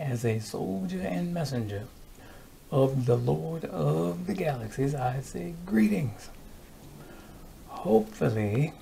as a soldier and messenger of the Lord of the Galaxies, I say greetings. Hopefully,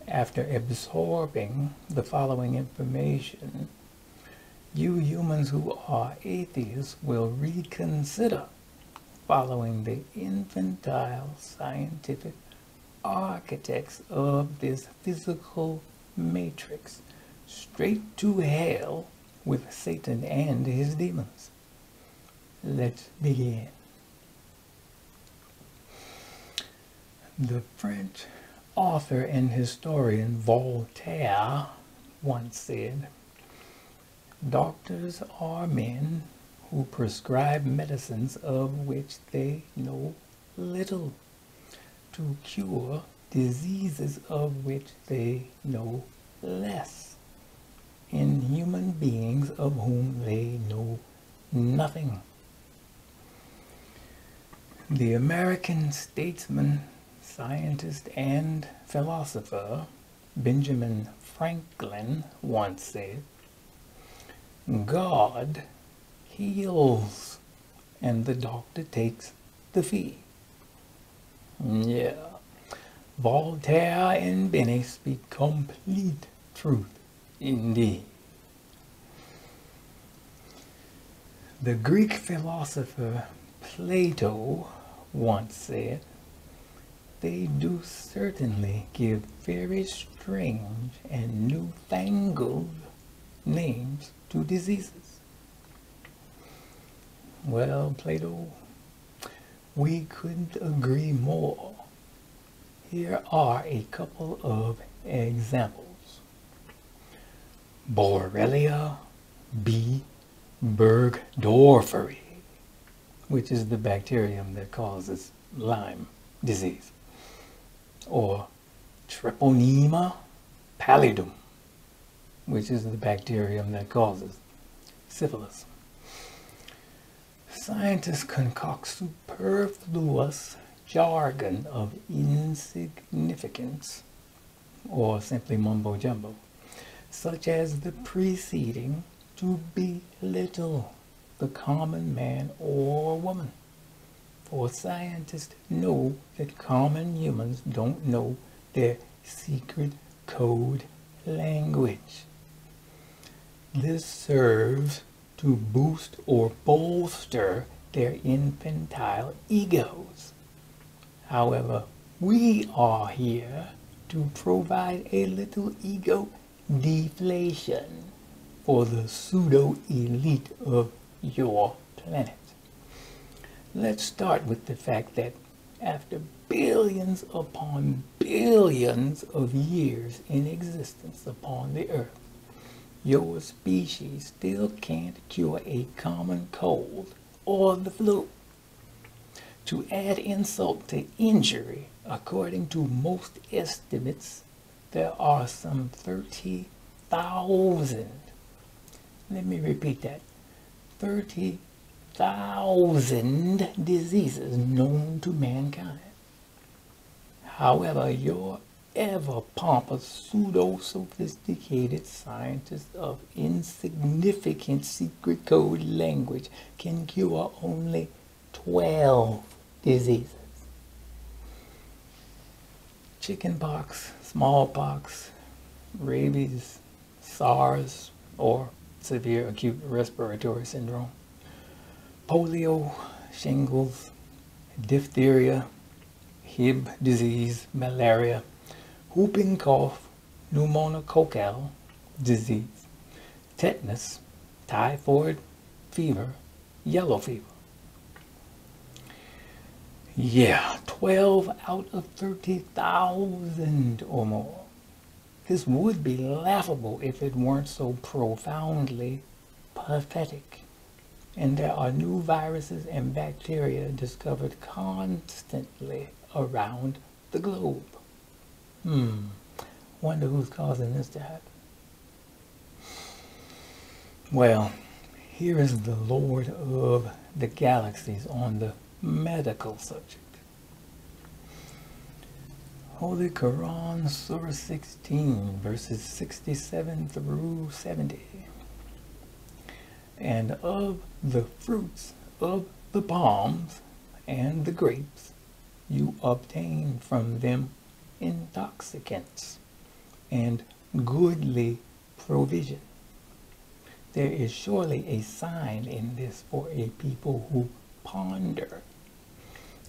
after absorbing the following information, you humans who are atheists will reconsider following the infantile scientific architects of this physical matrix straight to hell with Satan and his demons. Let's begin. The French author and historian Voltaire once said, "Doctors are men who prescribe medicines of which they know little, to cure diseases of which they know less, in human beings of whom they know nothing." The American statesman, scientist, and philosopher Benjamin Franklin once said, "God heals, and the doctor takes the fee." Yeah, Voltaire and Benny speak complete truth indeed. The Greek philosopher Plato once said, "They do certainly give very strange and newfangled names to diseases." Well, Plato, we couldn't agree more. Here are a couple of examples. Borrelia b. Burgdorferi, which is the bacterium that causes Lyme disease, or Treponema pallidum, which is the bacterium that causes syphilis. Scientists concoct superfluous jargon of insignificance, or simply mumbo jumbo, such as the preceding, to belittle the common man or woman. For scientists know that common humans don't know their secret code language. This serves to boost or bolster their infantile egos. However, we are here to provide a little ego deflation for the pseudo-elite of your planet. Let's start with the fact that after billions upon billions of years in existence upon the earth, your species still can't cure a common cold or the flu. To add insult to injury, according to most estimates, there are some 30,000. Let me repeat that. 30,000 diseases known to mankind. However, your ever-pompous, pseudo-sophisticated scientists of insignificant secret code language can cure only 12 diseases. Chickenpox, smallpox, rabies, SARS, or severe acute respiratory syndrome, polio, shingles, diphtheria, Hib disease, malaria, whooping cough, pneumococcal disease, tetanus, typhoid fever, yellow fever. Yeah, 12 out of 30,000 or more. This would be laughable if it weren't so profoundly pathetic. And there are new viruses and bacteria discovered constantly around the globe. Wonder who's causing this to happen. Well, here is the Lord of the Galaxies on the medical subject. Holy Qur'an, Surah 16, verses 67 through 70. and of the fruits of the palms and the grapes you obtain from them intoxicants and goodly provision. There is surely a sign in this for a people who ponder.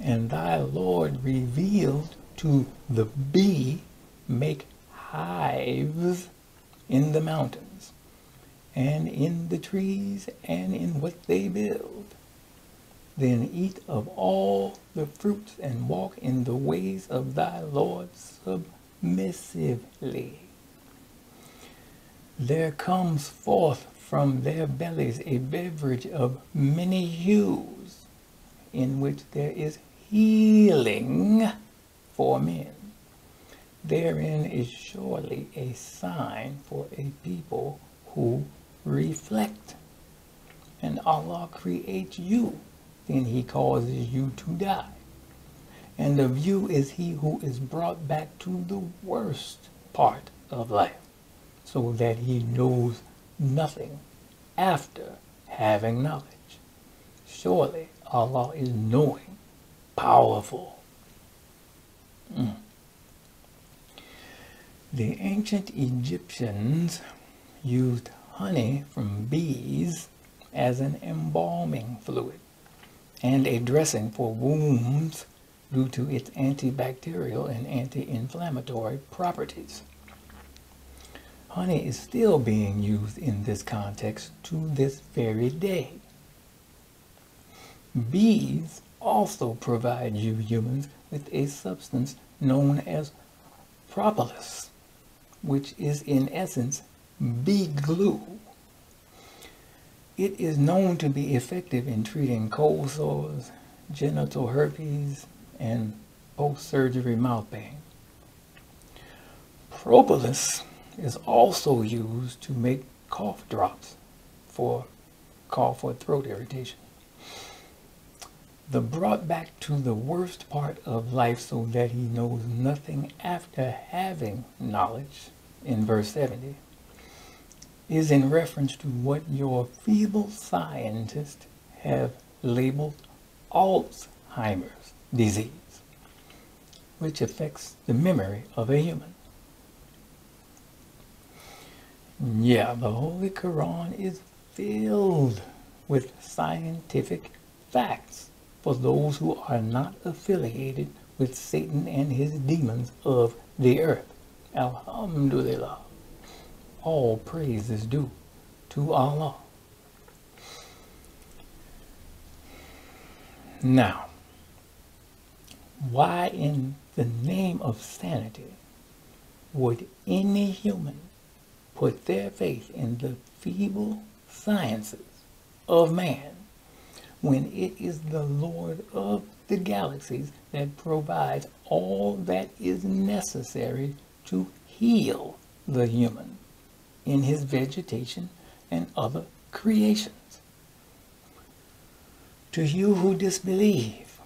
And thy Lord revealed to the bee, make hives in the mountains, and in the trees, and in what they build. Then eat of all the fruits, and walk in the ways of thy Lord submissively. There comes forth from their bellies a beverage of many hues, in which there is healing for men. Therein is surely a sign for a people who reflect. And Allah creates you, then he causes you to die. And of you is he who is brought back to the worst part of life, so that he knows nothing after having knowledge. Surely Allah is knowing, powerful. The ancient Egyptians used honey from bees as an embalming fluid and a dressing for wounds due to its antibacterial and anti-inflammatory properties. Honey is still being used in this context to this very day. Bees also provide you humans with a substance known as propolis, which is in essence bee glue. It is known to be effective in treating cold sores, genital herpes, and post-surgery mouth pain. Propolis is also used to make cough drops for cough or throat irritation. The brought back to the worst part of life so that he knows nothing after having knowledge, in verse 70, is in reference to what your feeble scientists have labeled Alzheimer's disease, which affects the memory of a human. Yeah, the Holy Qur'an is filled with scientific facts for those who are not affiliated with Satan and his demons of the earth. Alhamdulillah. All praise is due to Allah. Now, why in the name of sanity would any human put their faith in the feeble sciences of man when it is the Lord of the galaxies that provides all that is necessary to heal the human in his vegetation and other creations? To you who disbelieve,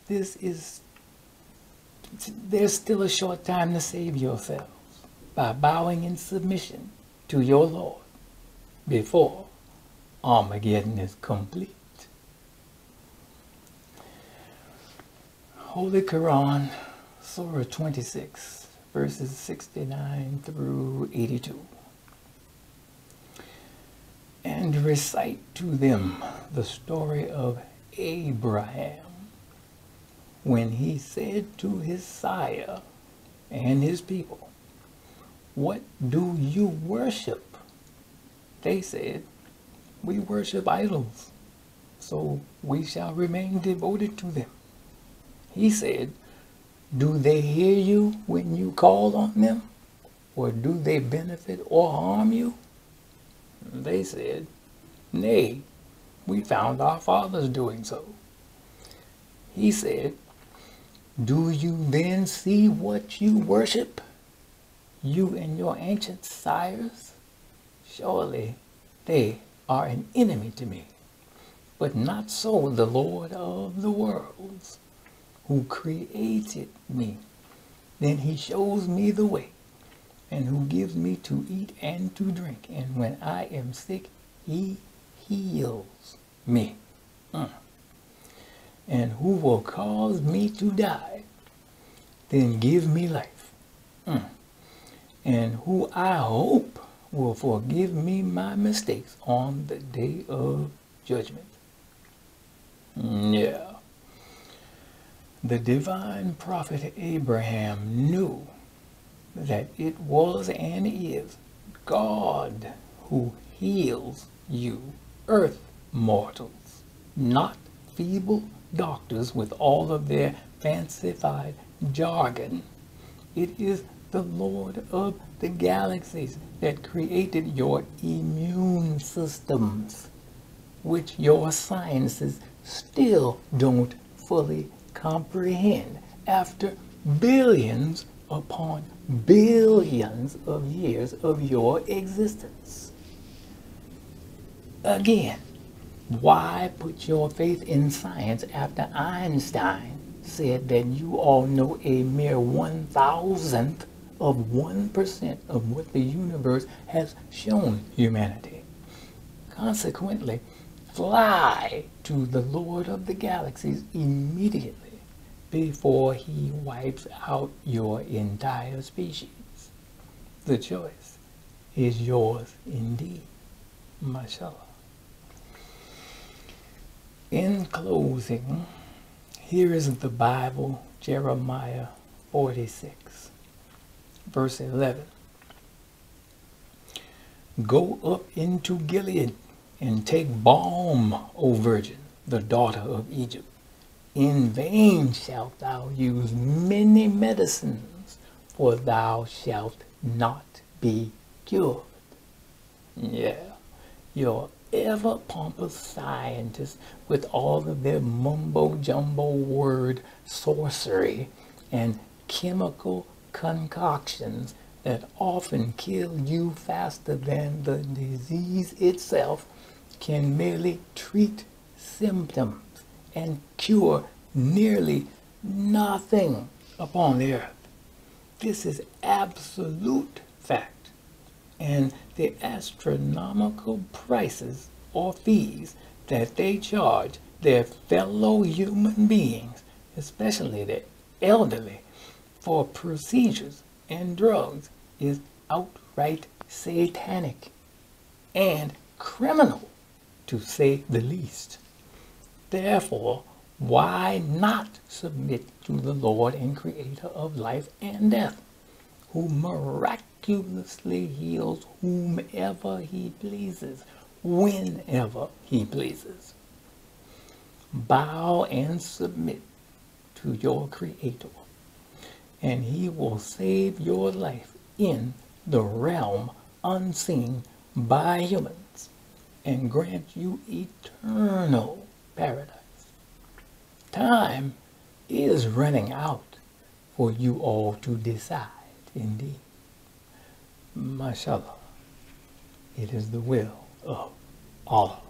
there's still a short time to save yourselves by bowing in submission to your Lord before Armageddon is complete. Holy Qur'an, Surah 26, verses 69 through 82. And recite to them the story of Abraham, when he said to his sire and his people, "What do you worship?" They said, "We worship idols, so we shall remain devoted to them." He said, "Do they hear you when you call on them? Or do they benefit or harm you?" They said, "Nay, we found our fathers doing so." He said, "Do you then see what you worship, you and your ancient sires? Surely they are an enemy to me, but not so the Lord of the worlds, who created me. Then he shows me the way, and who gives me to eat and to drink, and when I am sick, he heals me, and who will cause me to die, then give me life, and who I hope will forgive me my mistakes on the day of judgment. Yeah. The divine prophet Abraham knew that it was and is God who heals you, earth mortals, not feeble doctors with all of their fancified jargon. It is the Lord of the galaxies that created your immune systems, which your sciences still don't fully comprehend after billions upon billions of years of your existence. Again, why put your faith in science after Einstein said that you all know a mere 1,000th of 1% of what the universe has shown humanity? Consequently, fly to the Lord of the galaxies immediately before he wipes out your entire species. The choice is yours indeed, mashallah. In closing, here is the Bible, Jeremiah 46, verse 11. Go up into Gilead and take balm, O virgin, the daughter of Egypt. In vain shalt thou use many medicines, for thou shalt not be cured. Yeah, your ever-pompous scientists with all of their mumbo-jumbo word sorcery and chemical concoctions that often kill you faster than the disease itself can merely treat symptoms and cure nearly nothing upon the earth. This is absolute fact, and the astronomical prices or fees that they charge their fellow human beings, especially the elderly, for procedures and drugs is outright satanic and criminal, to say the least. Therefore, why not submit to the Lord and Creator of life and death, who miraculously heals whomever he pleases, whenever he pleases? Bow and submit to your Creator, and he will save your life in the realm unseen by humans and grant you eternal paradise. Time is running out for you all to decide, indeed. Mashallah, it is the will of Allah.